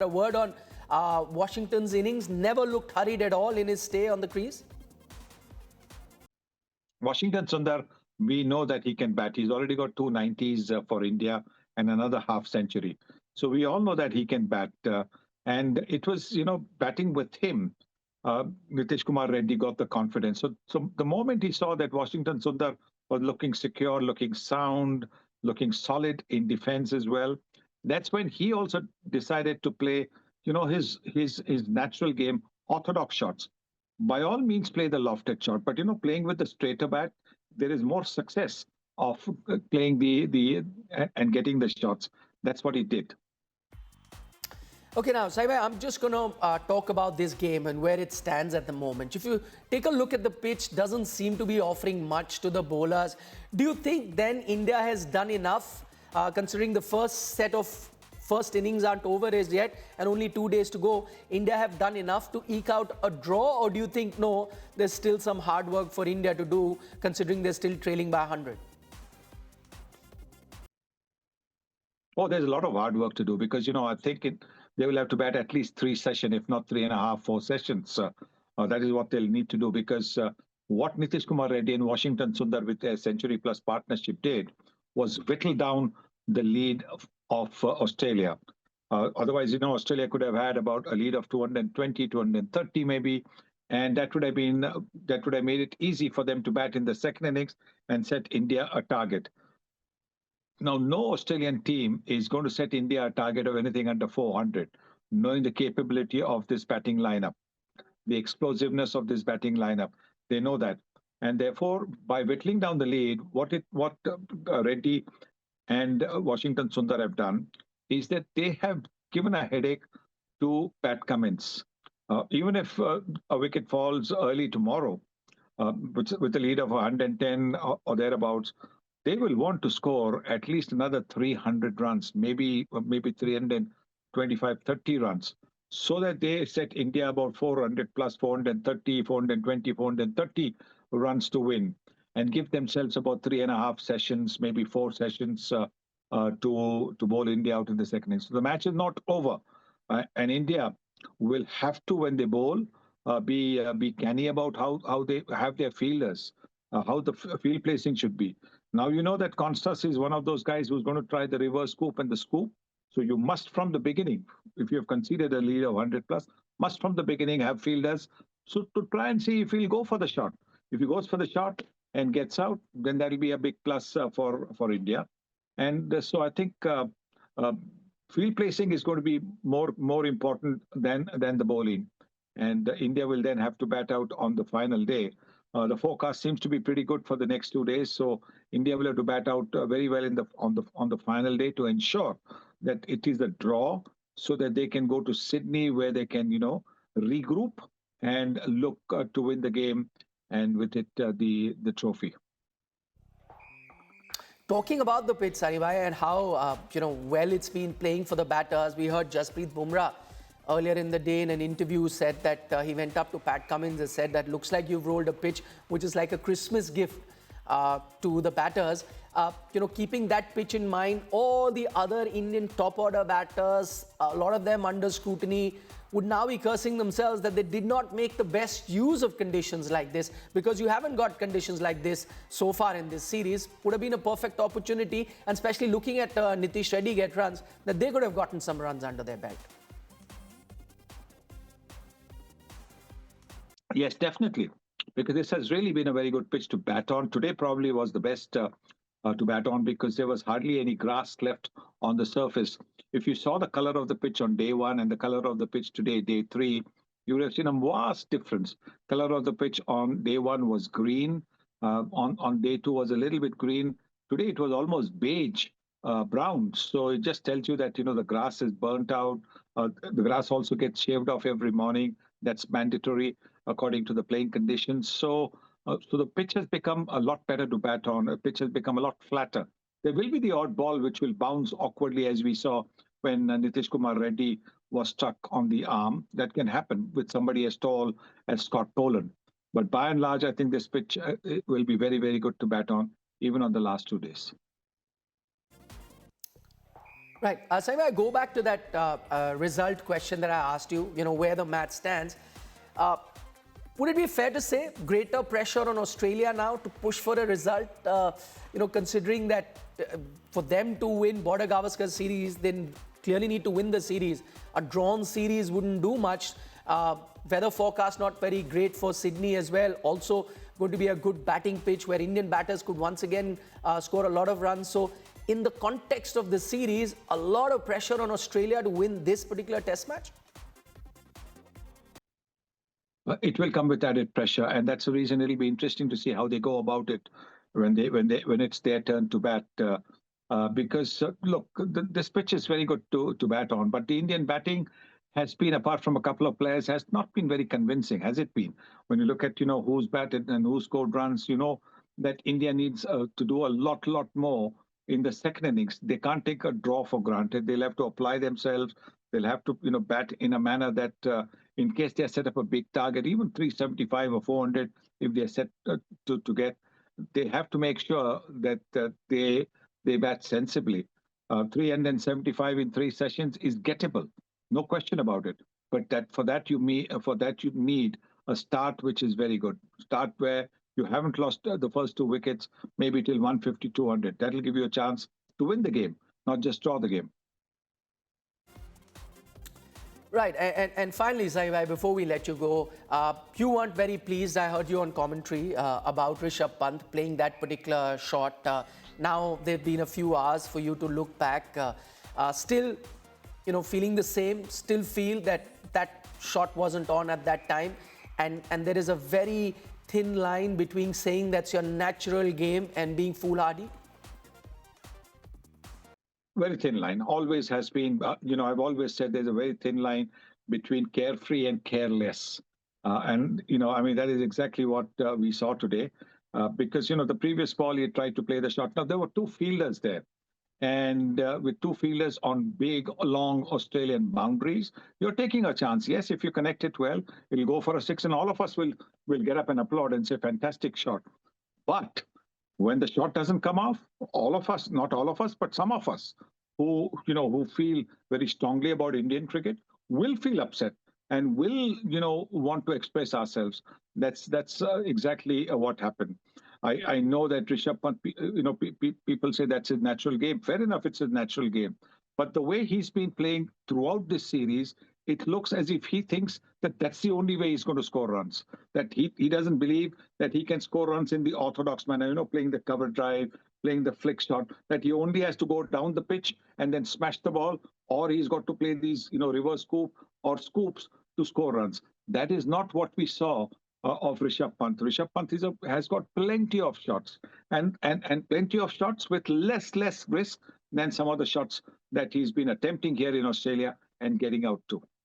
A word on Washington's innings. Never looked hurried at all in his stay on the crease. Washington Sundar, we know that he can bat. He's already got 290s for India and another half century. So we all know that he can bat. And it was, batting with him. Nitish Kumar Reddy got the confidence. So the moment he saw that Washington Sundar was looking secure, looking sound, looking solid in defense as well, that's when he also decided to play, his natural game, orthodox shots. By all means play the lofted shot, but playing with the straighter bat, there is more success of playing the and getting the shots. That's what he did. Okay, now, Saibai, I'm just going to talk about this game and where it stands at the moment. If you take a look at the pitch, doesn't seem to be offering much to the bowlers. Do you think then India has done enough, considering the first innings aren't over as yet and only 2 days to go? India have done enough to eke out a draw, or do you think, no, there's still some hard work for India to do, considering they're still trailing by 100? Oh, there's a lot of hard work to do because, I think they will have to bat at least 3 sessions, if not 3.5, 4 sessions. That is what they'll need to do because what Nitish Kumar Reddy and Washington Sundar with their century plus partnership did was whittle down the lead of Australia. Otherwise, Australia could have had about a lead of 220, 230 maybe, and that would have made it easy for them to bat in the second innings and set India a target. Now, no Australian team is going to set India a target of anything under 400, knowing the capability of this batting lineup, the explosiveness of this batting lineup. They know that. And therefore, by whittling down the lead, what Reddy and Washington Sundar have done is that they have given a headache to Pat Cummins. Even if a wicket falls early tomorrow, with a lead of 110 or thereabouts, they will want to score at least another 300 runs, maybe 325, 30 runs, so that they set India about 400 plus 430, 420, 430 runs to win and give themselves about 3.5 sessions, maybe 4 sessions to bowl India out in the second innings. So the match is not over. And India will have to, when they bowl, be canny about how they have their fielders, how the field placing should be. Now, you know that Constas is one of those guys who's going to try the reverse scoop and the scoop. So you must, from the beginning, if you have conceded a lead of 100 plus, must from the beginning have fielders. So to try and see if he'll go for the shot. If he goes for the shot and gets out, then that'll be a big plus for India. And so I think field placing is going to be more important than the bowling. And India will then have to bat out on the final day. The forecast seems to be pretty good for the next 2 days, so India will have to bat out very well on the final day to ensure that it is a draw, so that they can go to Sydney where they can regroup and look to win the game, and with it the trophy. Talking about the pitch, Saribai, and how well it's been playing for the batters, we heard Jasprit Bumrah earlier in the day in an interview said that he went up to Pat Cummins and said that looks like you've rolled a pitch which is like a Christmas gift to the batters. Keeping that pitch in mind, all the other Indian top order batters, a lot of them under scrutiny, would now be cursing themselves that they did not make the best use of conditions like this, because you haven't got conditions like this so far in this series. Would have been a perfect opportunity, and especially looking at Nitish Reddy get runs, that they could have gotten some runs under their belt. Yes, definitely, because this has really been a very good pitch to bat on. Today probably was the best to bat on because there was hardly any grass left on the surface. If you saw the color of the pitch on day one and the color of the pitch today, day three, you would have seen a vast difference. Color of the pitch on day one was green. On day two was a little bit green. Today it was almost beige, brown. So it just tells you that the grass is burnt out. The grass also gets shaved off every morning. That's mandatory according to the playing conditions. So the pitch has become a lot better to bat on. The pitch has become a lot flatter. There will be the odd ball which will bounce awkwardly, as we saw when Nitish Kumar Reddy was struck on the arm. That can happen with somebody as tall as Scott Boland. But by and large, I think this pitch will be very, very good to bat on, even on the last 2 days. Right. Saima, I go back to that result question that I asked you, where the match stands. Uh, would it be fair to say greater pressure on Australia now to push for a result, considering that for them to win Border Gavaskar series, they clearly need to win the series. A drawn series wouldn't do much. Weather forecast not very great for Sydney as well. Also going to be a good batting pitch where Indian batters could once again score a lot of runs. So in the context of the series, a lot of pressure on Australia to win this particular test match? It will come with added pressure, and that's the reason it'll be interesting to see how they go about it when it's their turn to bat. Because look, this pitch is very good to bat on, but the Indian batting has been, apart from a couple of players, has not been very convincing, has it been? When you look at who's batted and who scored runs, that India needs to do a lot more in the second innings. They can't take a draw for granted. They'll have to apply themselves. They'll have to bat in a manner that, in case they set up a big target, even 375 or 400, if they're set to get, they have to make sure that they bat sensibly. 375 in 3 sessions is gettable, no question about it. But for that you need a start which is very good. Start where you haven't lost the first 2 wickets, maybe till 150, 200. That'll give you a chance to win the game, not just draw the game. Right, and finally, Saibhai, before we let you go, you weren't very pleased, I heard you on commentary, about Rishabh Pant playing that particular shot. Now, there have been a few hours for you to look back. Still, feeling the same, still feel that that shot wasn't on at that time. And there is a very thin line between saying that's your natural game and being foolhardy. Very thin line, always has been. I've always said there's a very thin line between carefree and careless. And that is exactly what we saw today. Because the previous ball he tried to play the shot. Now there were two fielders there, and with two fielders on big, long Australian boundaries, you're taking a chance. Yes, if you connect it well, it'll go for a six, and all of us will get up and applaud and say, "Fantastic shot." But when the shot doesn't come off, all of us, not all of us, but some of us who feel very strongly about Indian cricket will feel upset and will want to express ourselves. That's exactly what happened. I know that Rishabh Pant, people say that's his natural game. Fair enough, it's his natural game. But the way he's been playing throughout this series, it looks as if he thinks that that's the only way he's going to score runs. That he doesn't believe that he can score runs in the orthodox manner, playing the cover drive, playing the flick shot, that he only has to go down the pitch and then smash the ball, or he's got to play these, reverse scoop or scoops to score runs. That is not what we saw of Rishabh Pant. Rishabh Pant has got plenty of shots and plenty of shots with less risk than some of the shots that he's been attempting here in Australia and getting out to.